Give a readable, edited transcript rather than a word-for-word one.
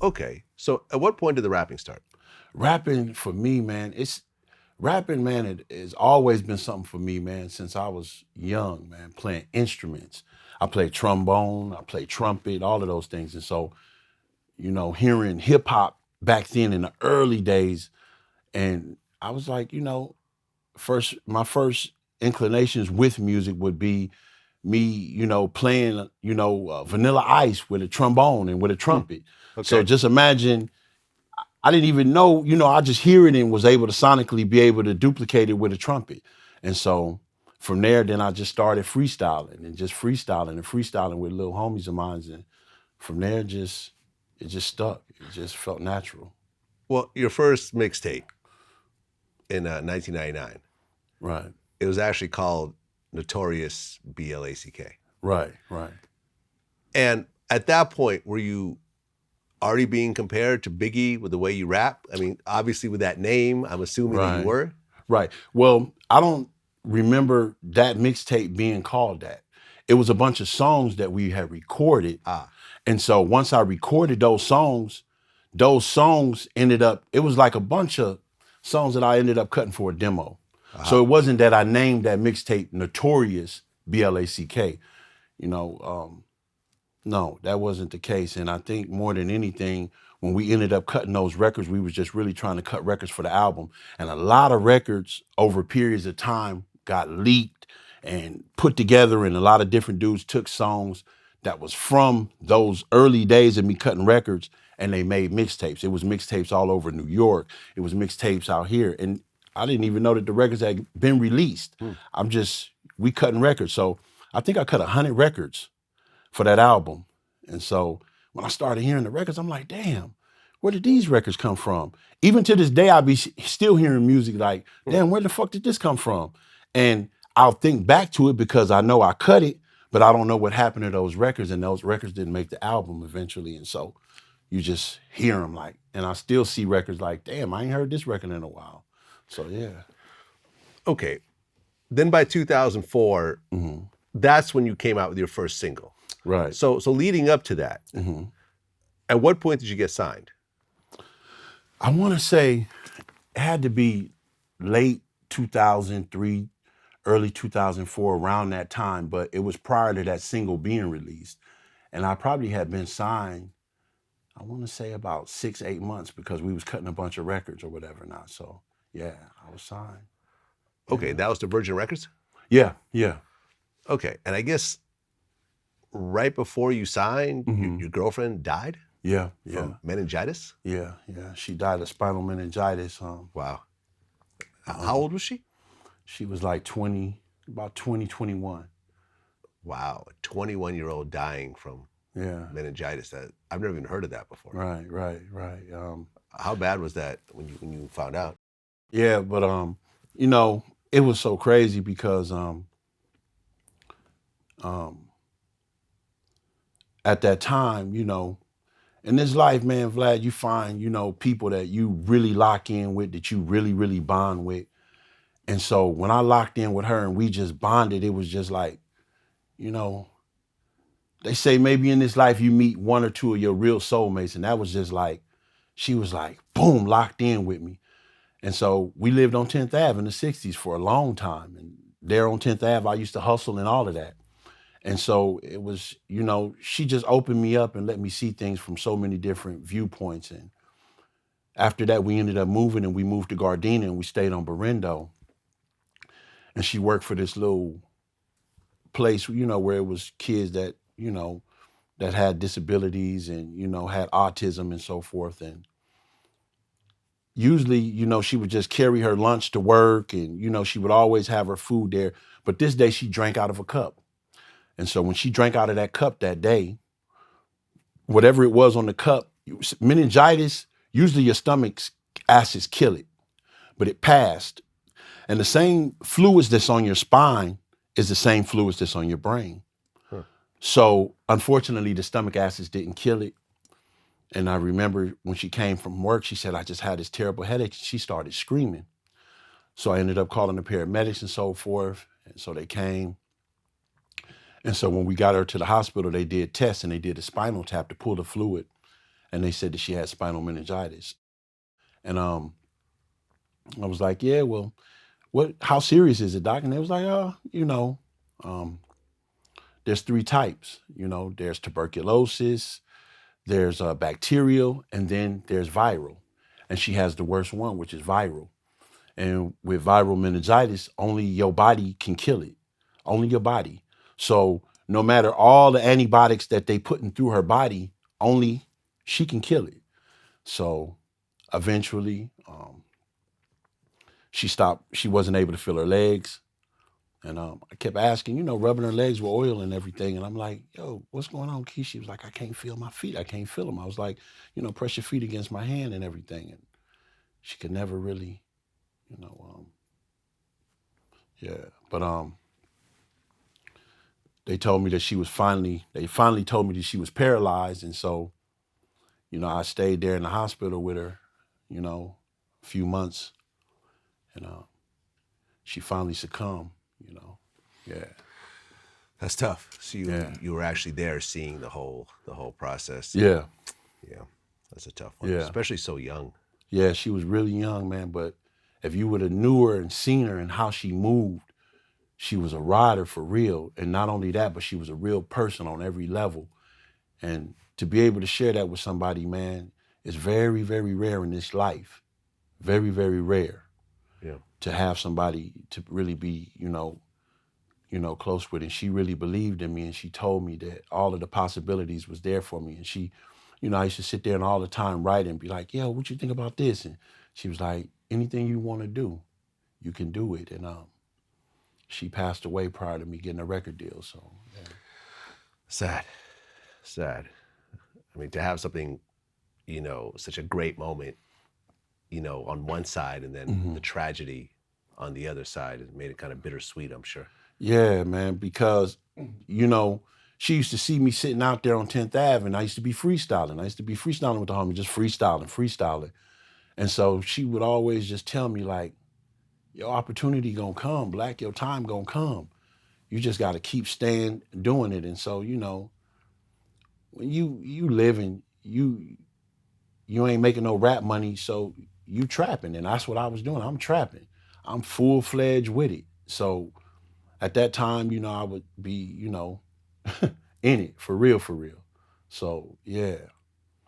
Okay. So at what point did the rapping start? Rapping for me, man, rapping, man, it has always been something for me, man, since I was young, man, playing instruments. I played trombone, I played trumpet, all of those things. And so, hearing hip hop back then in the early days, and I was like, my first inclinations with music would be me, playing, Vanilla Ice with a trombone and with a Hmm. trumpet. So Okay. just imagine, I didn't even know, I just hear it and was able to sonically be able to duplicate it with a trumpet. And so from there, then I just started freestyling and freestyling with little homies of mine. And from there, it just stuck. It just felt natural. Well, your first mixtape in 1999, Right, it was actually called Notorious Black. right, right. And at that point, were you already being compared to Biggie with the way you rap? I mean, obviously with that name, I'm assuming that you Right. were. Right. Well, I don't remember that mixtape being called that. It was a bunch of songs that we had recorded. Ah, And so once I recorded those songs ended up, it was like a bunch of songs that I ended up cutting for a demo. So uh-huh. it wasn't that I named that mixtape Notorious Black. You know, no, that wasn't the case. And I think more than anything, when we ended up cutting those records, we was just really trying to cut records for the album. And a lot of records over periods of time got leaked and put together, and a lot of different dudes took songs that was from those early days of me cutting records, and they made mixtapes. It was mixtapes all over New York. It was mixtapes out here. And I didn't even know that the records had been released. Hmm. We cutting records. So I think I cut 100 records for that album. And so when I started hearing the records, I'm like, damn, where did these records come from? Even to this day, I be still hearing music like, Hmm. damn, where the fuck did this come from? And I'll think back to it because I know I cut it, but I don't know what happened to those records, and those records didn't make the album eventually. And so you just hear them like, and I still see records like, damn, I ain't heard this record in a while. So yeah. Okay. Then by 2004, Hmm. that's when you came out with your first single. Right. So leading up to that, Hmm. at what point did you get signed? I want to say it had to be late 2003, early 2004, around that time, but it was prior to that single being released. And I probably had been signed, I want to say about 6, 8 months because we was cutting a bunch of records or whatever now. So yeah, I was signed. Okay, Yeah. that was to Virgin Records. Yeah. Yeah. Okay, and I guess right before you signed, Hmm. your girlfriend died Yeah. Yeah. from meningitis. Yeah. Yeah. She died of spinal meningitis. Wow. How Um, old was she? she was like 20, about 2021. Wow, a 21-year-old dying from Yeah. meningitis. That I've never even heard of that before. Right. Right. Right. How bad was that when you found out? Yeah, but it was so crazy because um at that time, in this life, man, Vlad, you find, people that you really lock in with, that you really, really bond with. And so when I locked in with her and we just bonded, it was just like, you know, they say maybe in this life you meet one or two of your real soulmates. And that was just like, she was like, boom, locked in with me. And so we lived on 10th Ave in the 60s for a long time. And there on 10th Ave, I used to hustle and all of that. And so it was, she just opened me up and let me see things from so many different viewpoints. And after that, we ended up moving and we moved to Gardena and we stayed on Berendo. And she worked for this little place, where it was kids that, that had disabilities and, had autism and so forth. And usually, she would just carry her lunch to work and, she would always have her food there. But this day she drank out of a cup. And so when she drank out of that cup that day, whatever it was on the cup, meningitis, usually your stomach's acids kill it, but it passed. And the same fluids that's on your spine is the same fluids that's on your brain. Huh. So unfortunately, the stomach acids didn't kill it. And I remember when she came from work, she said, I just had this terrible headache. She started screaming. So I ended up calling the paramedics and so forth. And so they came. And so when we got her to the hospital, they did tests and they did a spinal tap to pull the fluid. and they said that she had spinal meningitis. And I was like, yeah, well, how serious is it, doc? And they was like, um, there's 3 types. There's tuberculosis, there's bacterial, and then there's viral. And she has the worst one, which is viral. And with viral meningitis, only your body can kill it. Only your body. So no matter all the antibiotics that they putting through her body, only she can kill it. So eventually, she stopped. She wasn't able to feel her legs. And I kept asking, rubbing her legs with oil and everything. And I'm like, yo, what's going on, Keisha? She was like, I can't feel my feet. I can't feel them. I was like, press your feet against my hand and everything. And she could never really, yeah. But they told me that they finally told me that she was paralyzed. And so, I stayed there in the hospital with her, a few months. And she finally succumbed, Yeah. That's tough. So Yeah. you were actually there seeing the whole process. Yeah. Yeah. That's a tough one. Yeah. Especially so young. Yeah, she was really young, man. But if you would have knew her and seen her and how she moved, she was a rider for real. And not only that, but she was a real person on every level. And to be able to share that with somebody, man, is very, very rare in this life. Very, very rare. Yeah. To have somebody to really be, close with. And she really believed in me, and she told me that all of the possibilities was there for me. And she, I used to sit there and all the time write and be like, yo, what you think about this? And she was like, anything you want to do, you can do it. And she passed away prior to me getting a record deal. So yeah. Sad. I mean, to have something, such a great moment, on one side, and then the tragedy on the other side, it made it kind of bittersweet, I'm sure. Yeah, man, because, she used to see me sitting out there on 10th Ave, and I used to be freestyling. I used to be freestyling with the homie, just freestyling. And so she would always just tell me, like, your opportunity gonna come, Black, your time gonna come. You just gotta keep staying, doing it. And so, when you living, you ain't making no rap money, so you trapping. And that's what I was doing. I'm trapping. I'm full-fledged with it. So at that time, I would be, in it for real. So yeah.